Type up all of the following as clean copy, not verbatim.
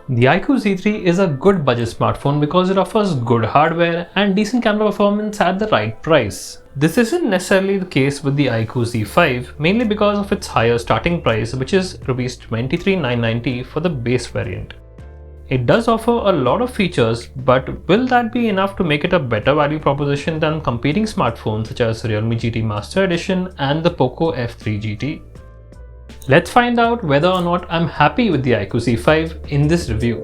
The iQOO Z3 is a good budget smartphone because it offers good hardware and decent camera performance at the right price. This isn't necessarily the case with the iQOO Z5, mainly because of its higher starting price, which is Rs 23,990 for the base variant. It does offer a lot of features, but will that be enough to make it a better value proposition than competing smartphones such as Realme GT Master Edition and the Poco F3 GT? Let's find out whether or not I'm happy with the iQOO Z5 in this review.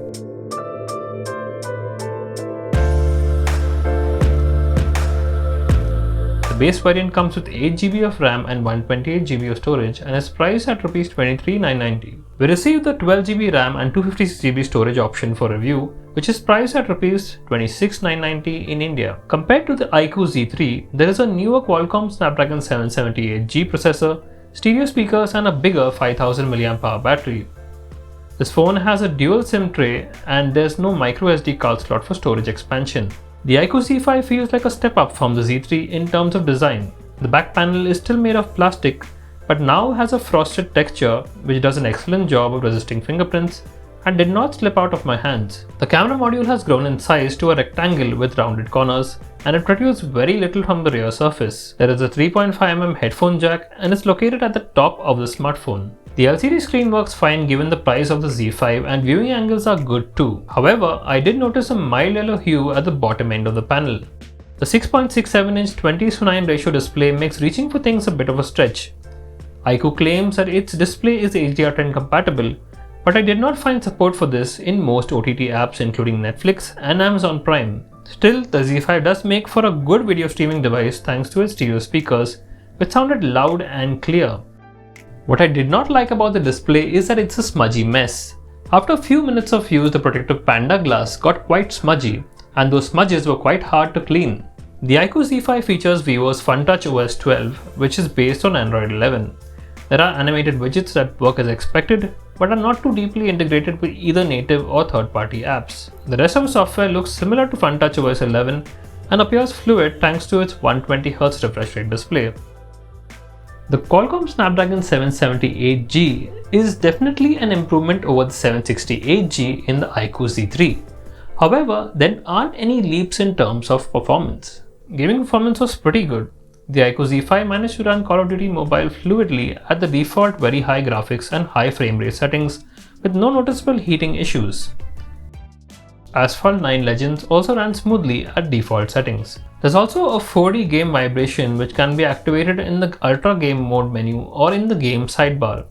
The base variant comes with 8GB of RAM and 128GB of storage and is priced at Rs 23,990. We received the 12GB RAM and 256GB storage option for review, which is priced at Rs 26,990 in India. Compared to the iQOO Z3, there is a newer Qualcomm Snapdragon 778G processor, stereo speakers and a bigger 5000 mAh battery. This phone has a dual SIM tray and there's no microSD card slot for storage expansion. The iQOO Z5 feels like a step up from the Z3 in terms of design. The back panel is still made of plastic but now has a frosted texture which does an excellent job of resisting fingerprints and did not slip out of my hands. The camera module has grown in size to a rectangle with rounded corners and it protrudes very little from the rear surface. There is a 3.5mm headphone jack and it's located at the top of the smartphone. The LCD screen works fine given the price of the Z5 and viewing angles are good too. However, I did notice a mild yellow hue at the bottom end of the panel. The 6.67-inch 20:9 ratio display makes reaching for things a bit of a stretch. iQOO claims that its display is HDR10 compatible, but I did not find support for this in most OTT apps including Netflix and Amazon Prime. Still, the Z5 does make for a good video streaming device thanks to its stereo speakers, which sounded loud and clear. What I did not like about the display is that it's a smudgy mess. After a few minutes of use, the protective Panda glass got quite smudgy, and those smudges were quite hard to clean. The iQOO Z5 features Vivo's FunTouch OS 12, which is based on Android 11. There are animated widgets that work as expected, but are not too deeply integrated with either native or third-party apps. The rest of the software looks similar to FunTouch OS 11 and appears fluid thanks to its 120Hz refresh rate display. The Qualcomm Snapdragon 778G is definitely an improvement over the 768G in the iQOO Z3. However, there aren't any leaps in terms of performance. Gaming performance was pretty good. The iQOO Z5 managed to run Call of Duty Mobile fluidly at the default very high graphics and high frame rate settings with no noticeable heating issues. Asphalt 9 Legends also ran smoothly at default settings. There's also a 4D game vibration which can be activated in the Ultra Game Mode menu or in the game sidebar.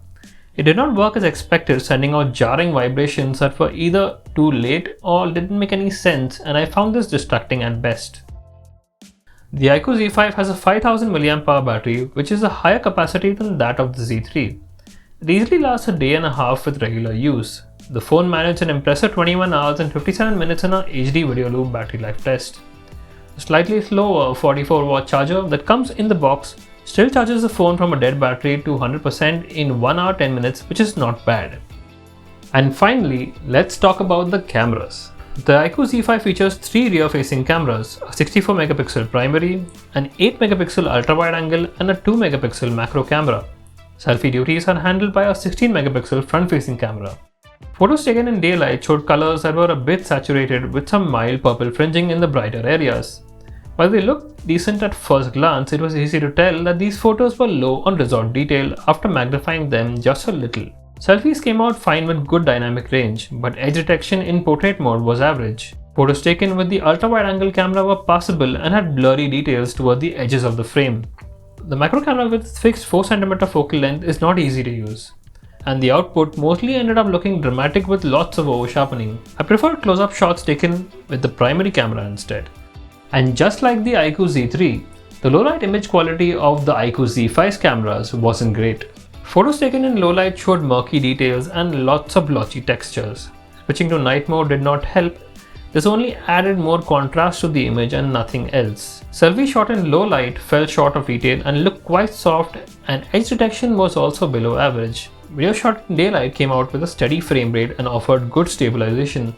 It did not work as expected, sending out jarring vibrations that were either too late or didn't make any sense, and I found this distracting at best. The iQOO Z5 has a 5000 mAh battery, which is a higher capacity than that of the Z3. It easily lasts a day and a half with regular use. The phone managed an impressive 21 hours and 57 minutes in a HD video loop battery life test. The slightly slower 44-watt charger that comes in the box still charges the phone from a dead battery to 100% in 1 hour 10 minutes, which is not bad. And finally, let's talk about the cameras. The iQOO Z5 features 3 rear-facing cameras, a 64MP primary, an 8MP ultra-wide-angle and a 2MP macro camera. Selfie duties are handled by a 16MP front-facing camera. Photos taken in daylight showed colors that were a bit saturated with some mild purple fringing in the brighter areas. While they looked decent at first glance, it was easy to tell that these photos were low on resolve detail after magnifying them just a little. Selfies came out fine with good dynamic range, but edge detection in portrait mode was average. Photos taken with the ultra-wide-angle camera were passable and had blurry details toward the edges of the frame. The macro camera with its fixed 4cm focal length is not easy to use, and the output mostly ended up looking dramatic with lots of over-sharpening. I preferred close-up shots taken with the primary camera instead. And just like the iQOO Z3, the low-light image quality of the iQOO Z5's cameras wasn't great. Photos taken in low light showed murky details and lots of blotchy textures. Switching to night mode did not help. This only added more contrast to the image and nothing else. Selfie shot in low light fell short of detail and looked quite soft, and edge detection was also below average. Video shot in daylight came out with a steady frame rate and offered good stabilization,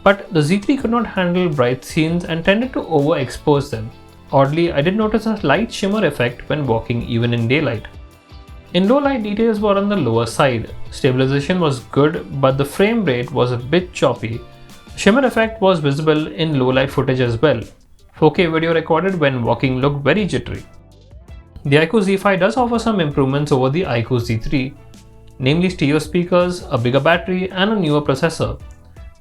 but the Z3 could not handle bright scenes and tended to overexpose them. Oddly, I did notice a light shimmer effect when walking even in daylight. In low light, details were on the lower side. Stabilization was good, but the frame rate was a bit choppy. Shimmer effect was visible in low light footage as well. 4K video recorded when walking looked very jittery. The iQOO Z5 does offer some improvements over the iQOO Z3, namely stereo speakers, a bigger battery and a newer processor.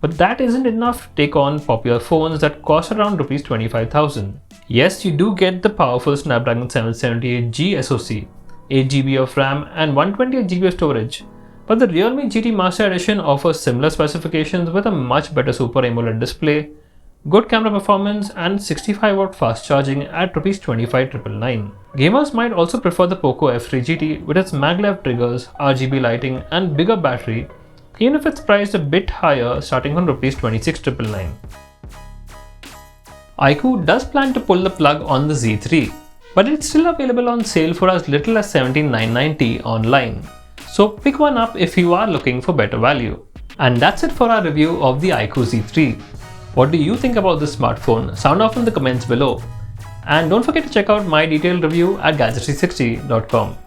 But that isn't enough to take on popular phones that cost around Rs 25,000. Yes, you do get the powerful Snapdragon 778G SoC, 8GB of RAM and 128GB of storage, but the Realme GT Master Edition offers similar specifications with a much better Super AMOLED display, good camera performance and 65W fast charging at Rs 25,999. Gamers might also prefer the POCO F3 GT with its maglev triggers, RGB lighting and bigger battery, even if it's priced a bit higher starting on Rs 26,999. iQOO does plan to pull the plug on the Z3, but it's still available on sale for as little as 17,990 online. So pick one up if you are looking for better value. And that's it for our review of the iQOO Z3. What do you think about this smartphone? Sound off in the comments below. And don't forget to check out my detailed review at Gadget360.com.